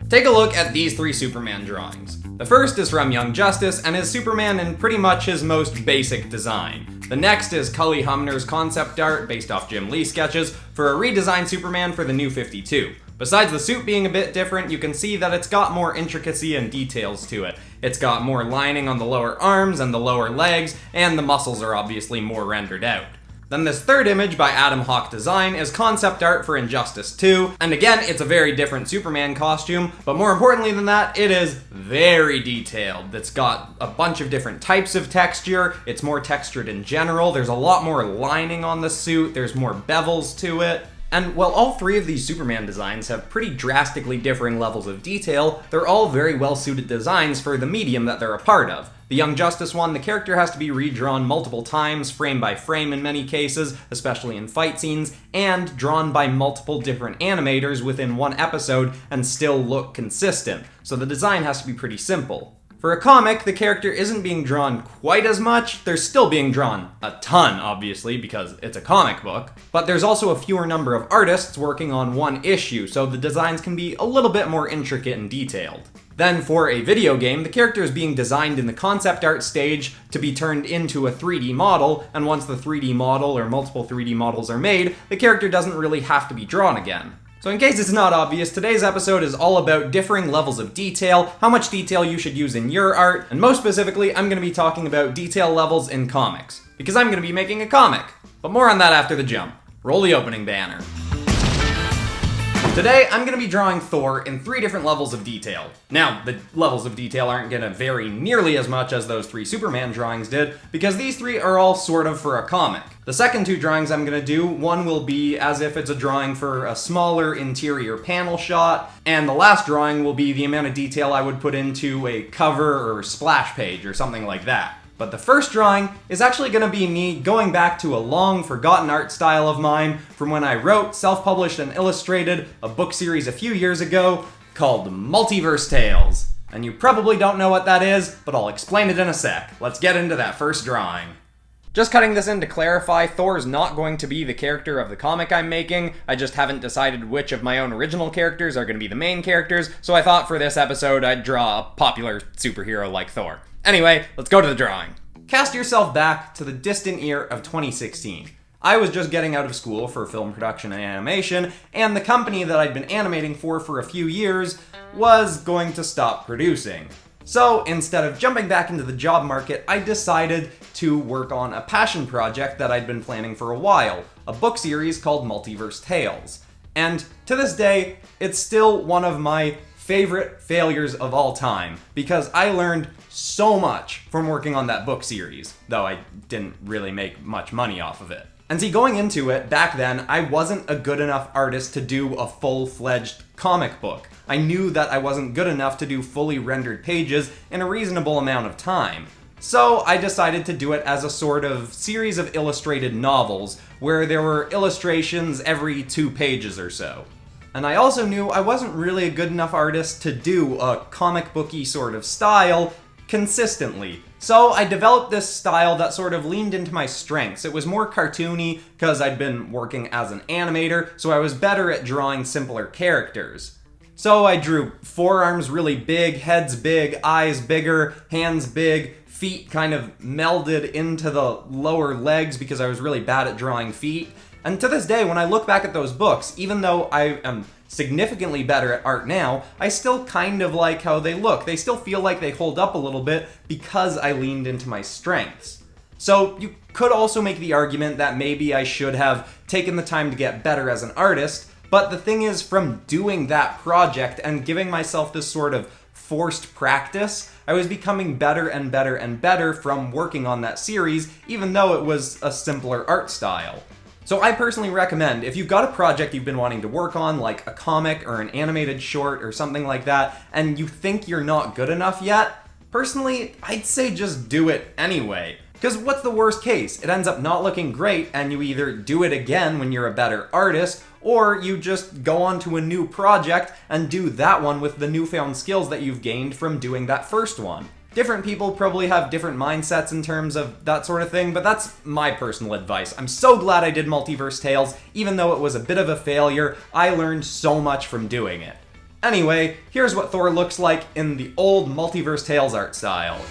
Take a look at these three Superman drawings. The first is from Young Justice and is Superman in pretty much his most basic design. The next is Cully Humner's concept art based off Jim Lee sketches for a redesigned Superman for the New 52. Besides the suit being a bit different, you can see that it's got more intricacy and details to it. It's got more lining on the lower arms and the lower legs, and the muscles are obviously more rendered out. Then this third image by Adam Hawk Design is concept art for Injustice 2, and again, it's a very different Superman costume, but more importantly than that, it is very detailed. It's got a bunch of different types of texture, it's more textured in general, there's a lot more lining on the suit, there's more bevels to it. And while all three of these Superman designs have pretty drastically differing levels of detail, they're all very well suited designs for the medium that they're a part of. The Young Justice one, the character has to be redrawn multiple times, frame by frame in many cases, especially in fight scenes, and drawn by multiple different animators within one episode and still look consistent, so the design has to be pretty simple. For a comic, the character isn't being drawn quite as much. They're still being drawn a ton, obviously, because it's a comic book. But there's also a fewer number of artists working on one issue, so the designs can be a little bit more intricate and detailed. Then for a video game, the character is being designed in the concept art stage to be turned into a 3D model, and once the 3D model or multiple 3D models are made, the character doesn't really have to be drawn again. So in case it's not obvious, today's episode is all about differing levels of detail, how much detail you should use in your art, and most specifically, I'm going to be talking about detail levels in comics, because I'm going to be making a comic. But more on that after the jump. Roll the opening banner. Today, I'm going to be drawing Thor in 3 different levels of detail. Now, the levels of detail aren't going to vary nearly as much as those 3 Superman drawings did, because these 3 are all sort of for a comic. The second 2 drawings I'm going to do, one will be as if it's a drawing for a smaller interior panel shot, and the last drawing will be the amount of detail I would put into a cover or splash page or something like that. But the first drawing is actually going to be me going back to a long forgotten art style of mine from when I wrote, self-published, and illustrated a book series a few years ago called Multiverse Tales. And you probably don't know what that is, but I'll explain it in a sec. Let's get into that first drawing. Just cutting this in to clarify, Thor is not going to be the character of the comic I'm making. I just haven't decided which of my own original characters are going to be the main characters, so I thought for this episode I'd draw a popular superhero like Thor. Anyway, let's go to the drawing. Cast yourself back to the distant year of 2016. I was just getting out of school for film production and animation, and the company that I'd been animating for a few years was going to stop producing. So instead of jumping back into the job market, I decided to work on a passion project that I'd been planning for a while, a book series called Multiverse Tales. And to this day, it's still one of my favorite failures of all time, because I learned so much from working on that book series, though I didn't really make much money off of it. And see, going into it, back then, I wasn't a good enough artist to do a full-fledged comic book. I knew that I wasn't good enough to do fully rendered pages in a reasonable amount of time. So I decided to do it as a sort of series of illustrated novels, where there were illustrations every 2 pages or so. And I also knew I wasn't really a good enough artist to do a comic booky sort of style consistently. So I developed this style that sort of leaned into my strengths. It was more cartoony because I'd been working as an animator, so I was better at drawing simpler characters. So I drew forearms really big, heads big, eyes bigger, hands big, feet kind of melded into the lower legs because I was really bad at drawing feet. And to this day, when I look back at those books, even though I am significantly better at art now, I still kind of like how they look. They still feel like they hold up a little bit because I leaned into my strengths. So you could also make the argument that maybe I should have taken the time to get better as an artist, but the thing is, from doing that project and giving myself this sort of forced practice, I was becoming better and better and better from working on that series, even though it was a simpler art style. So I personally recommend, if you've got a project you've been wanting to work on, like a comic or an animated short or something like that, and you think you're not good enough yet, personally, I'd say just do it anyway. Because what's the worst case? It ends up not looking great, and you either do it again when you're a better artist, or you just go on to a new project and do that one with the newfound skills that you've gained from doing that first one. Different people probably have different mindsets in terms of that sort of thing, but that's my personal advice. I'm so glad I did Multiverse Tales. Even though it was a bit of a failure, I learned so much from doing it. Anyway, here's what Thor looks like in the old Multiverse Tales art style.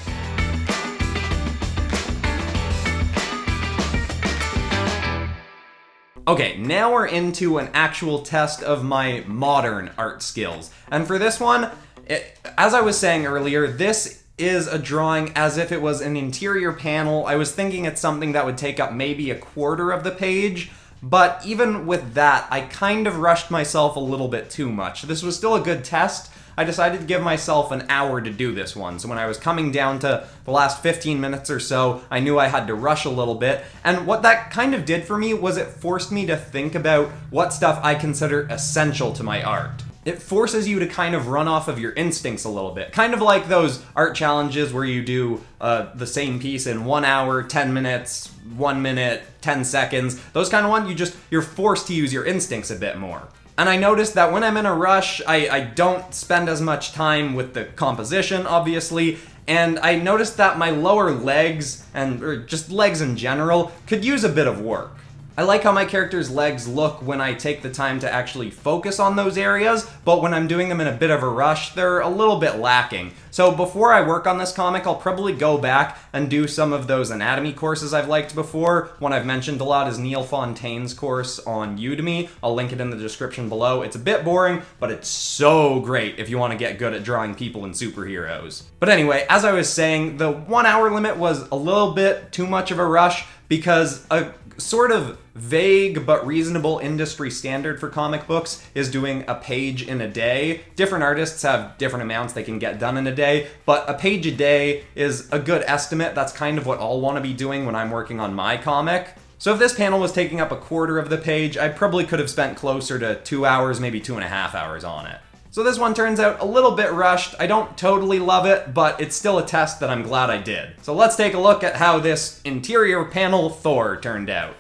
Okay, now we're into an actual test of my modern art skills. And for this one, as I was saying earlier, this is a drawing as if it was an interior panel. I was thinking it's something that would take up maybe a quarter of the page, but even with that, I kind of rushed myself a little bit too much. This was still a good test. I decided to give myself an hour to do this one, so when I was coming down to the last 15 minutes or so, I knew I had to rush a little bit, and what that kind of did for me was it forced me to think about what stuff I consider essential to my art. It forces you to kind of run off of your instincts a little bit. Kind of like those art challenges where you do the same piece in 1 hour, 10 minutes, 1 minute, 10 seconds. Those kind of ones, you're forced to use your instincts a bit more. And I noticed that when I'm in a rush, I don't spend as much time with the composition, obviously, and I noticed that my lower legs, or just legs in general, could use a bit of work. I like how my character's legs look when I take the time to actually focus on those areas, but when I'm doing them in a bit of a rush, they're a little bit lacking. So before I work on this comic, I'll probably go back and do some of those anatomy courses I've liked before. One I've mentioned a lot is Neil Fontaine's course on Udemy. I'll link it in the description below. It's a bit boring, but it's so great if you want to get good at drawing people and superheroes. But anyway, as I was saying, the 1 hour limit was a little bit too much of a rush because a sort of vague but reasonable industry standard for comic books is doing a page in a day. Different artists have different amounts they can get done in a day, but a page a day is a good estimate. That's kind of what I'll want to be doing when I'm working on my comic. So if this panel was taking up a quarter of the page, I probably could have spent closer to 2 hours, maybe 2.5 hours on it. So this one turns out a little bit rushed. I don't totally love it, but it's still a test that I'm glad I did. So let's take a look at how this interior panel Thor turned out.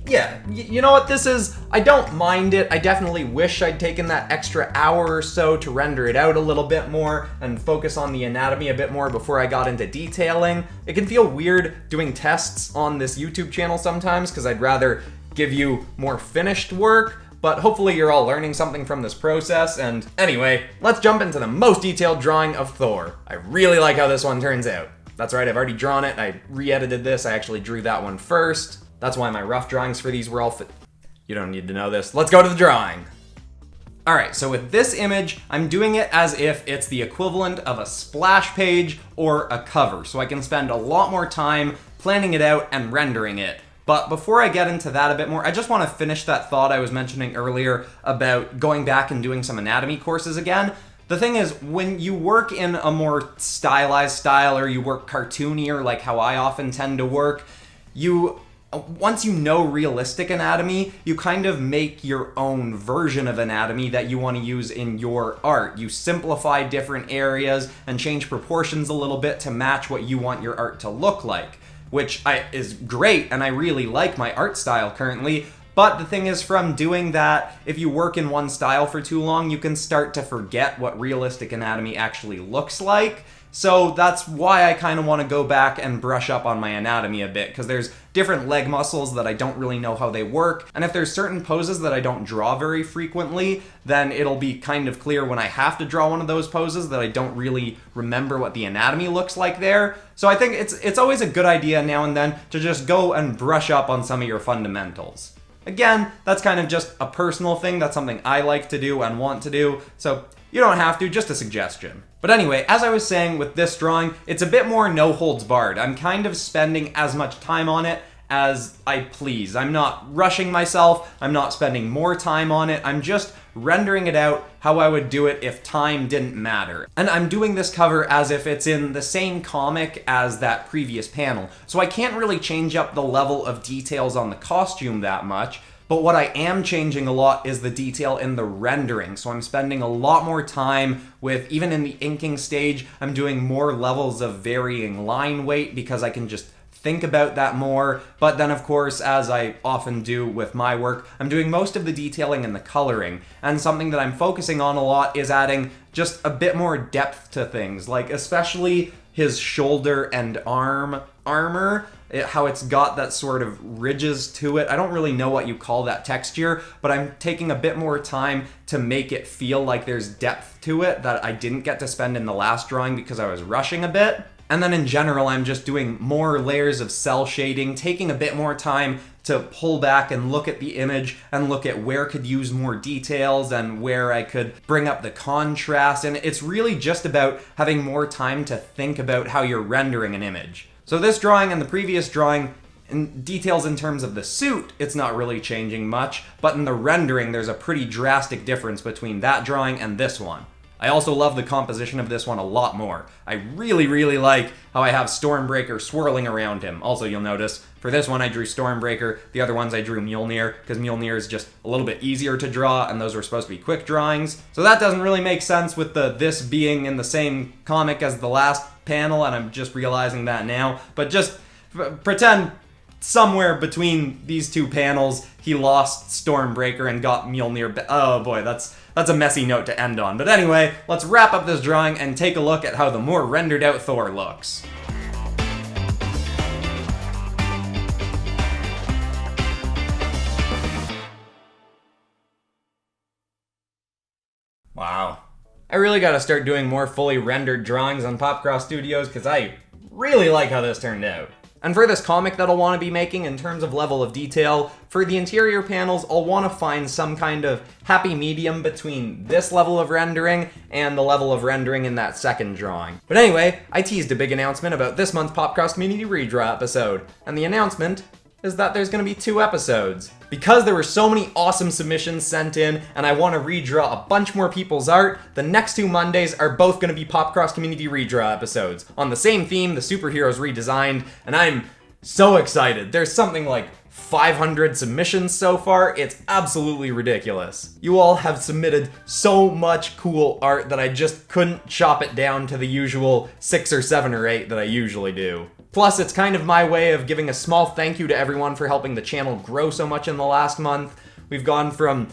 Yeah, you know what this is? I don't mind it. I definitely wish I'd taken that extra hour or so to render it out a little bit more and focus on the anatomy a bit more before I got into detailing. It can feel weird doing tests on this YouTube channel sometimes because I'd rather give you more finished work, but hopefully you're all learning something from this process. And anyway, let's jump into the most detailed drawing of Thor. I really like how this one turns out. That's right, I've already drawn it. I re-edited this. I actually drew that one first. That's why my rough drawings for these were all You don't need to know this. Let's go to the drawing. Alright, so with this image, I'm doing it as if it's the equivalent of a splash page or a cover, so I can spend a lot more time planning it out and rendering it. But before I get into that a bit more, I just want to finish that thought I was mentioning earlier about going back and doing some anatomy courses again. The thing is, when you work in a more stylized style, or you work cartoonier like how I often tend to work, once you know realistic anatomy, you kind of make your own version of anatomy that you want to use in your art. You simplify different areas and change proportions a little bit to match what you want your art to look like, which is great, and I really like my art style currently. But the thing is, from doing that, if you work in one style for too long, you can start to forget what realistic anatomy actually looks like. So that's why I kind of want to go back and brush up on my anatomy a bit, because there's different leg muscles that I don't really know how they work, and if there's certain poses that I don't draw very frequently, then it'll be kind of clear when I have to draw one of those poses that I don't really remember what the anatomy looks like there. So I think it's always a good idea now and then to just go and brush up on some of your fundamentals. Again, that's kind of just a personal thing. That's something I like to do and want to do, so you don't have to, just a suggestion. But anyway, as I was saying with this drawing, it's a bit more no holds barred. I'm kind of spending as much time on it as I please. I'm not rushing myself, I'm not spending more time on it, I'm just rendering it out how I would do it if time didn't matter. And I'm doing this cover as if it's in the same comic as that previous panel, so I can't really change up the level of details on the costume that much. But what I am changing a lot is the detail in the rendering. So I'm spending a lot more time with, even in the inking stage, I'm doing more levels of varying line weight because I can just think about that more. But then of course, as I often do with my work, I'm doing most of the detailing in the coloring. And something that I'm focusing on a lot is adding just a bit more depth to things, like especially his shoulder and armor. how it's got that sort of ridges to it. I don't really know what you call that texture, but I'm taking a bit more time to make it feel like there's depth to it that I didn't get to spend in the last drawing because I was rushing a bit. And then in general, I'm just doing more layers of cell shading, taking a bit more time to pull back and look at the image and look at where could use more details and where I could bring up the contrast. And it's really just about having more time to think about how you're rendering an image. So this drawing and the previous drawing, in details in terms of the suit, it's not really changing much, but in the rendering, there's a pretty drastic difference between that drawing and this one. I also love the composition of this one a lot more. I really, really like how I have Stormbreaker swirling around him. Also, you'll notice, for this one I drew Stormbreaker, the other ones I drew Mjolnir, because Mjolnir is just a little bit easier to draw, and those were supposed to be quick drawings. So that doesn't really make sense with this being in the same comic as the last panel, and I'm just realizing that now. But just pretend somewhere between these two panels, he lost Stormbreaker and got Mjolnir. Oh boy, that's a messy note to end on. But anyway, let's wrap up this drawing and take a look at how the more rendered out Thor looks. Wow. I really gotta start doing more fully rendered drawings on Popcross Studios because I really like how this turned out. And for this comic that I'll want to be making in terms of level of detail, for the interior panels, I'll want to find some kind of happy medium between this level of rendering and the level of rendering in that second drawing. But anyway, I teased a big announcement about this month's Popcross Community Redraw episode, and the announcement is that there's going to be 2 episodes. Because there were so many awesome submissions sent in, and I want to redraw a bunch more people's art, the next 2 Mondays are both going to be Popcross Community Redraw episodes. On the same theme, the superheroes redesigned, and I'm so excited. There's something like 500 submissions so far. It's absolutely ridiculous. You all have submitted so much cool art that I just couldn't chop it down to the usual 6 or 7 or 8 that I usually do. Plus, it's kind of my way of giving a small thank you to everyone for helping the channel grow so much in the last month. We've gone from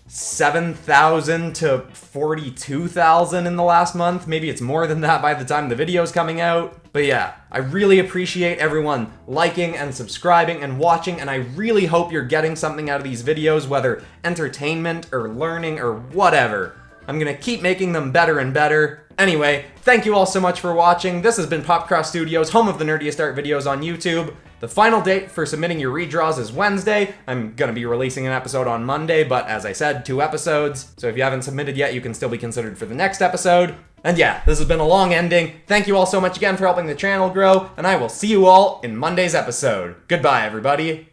7,000 to 42,000 in the last month. Maybe it's more than that by the time the video's coming out. But yeah, I really appreciate everyone liking and subscribing and watching, and I really hope you're getting something out of these videos, whether entertainment or learning or whatever. I'm gonna keep making them better and better. Anyway, thank you all so much for watching. This has been Popcross Studios, home of the nerdiest art videos on YouTube. The final date for submitting your redraws is Wednesday. I'm gonna be releasing an episode on Monday, but as I said, 2 episodes. So if you haven't submitted yet, you can still be considered for the next episode. And yeah, this has been a long ending. Thank you all so much again for helping the channel grow, and I will see you all in Monday's episode. Goodbye, everybody.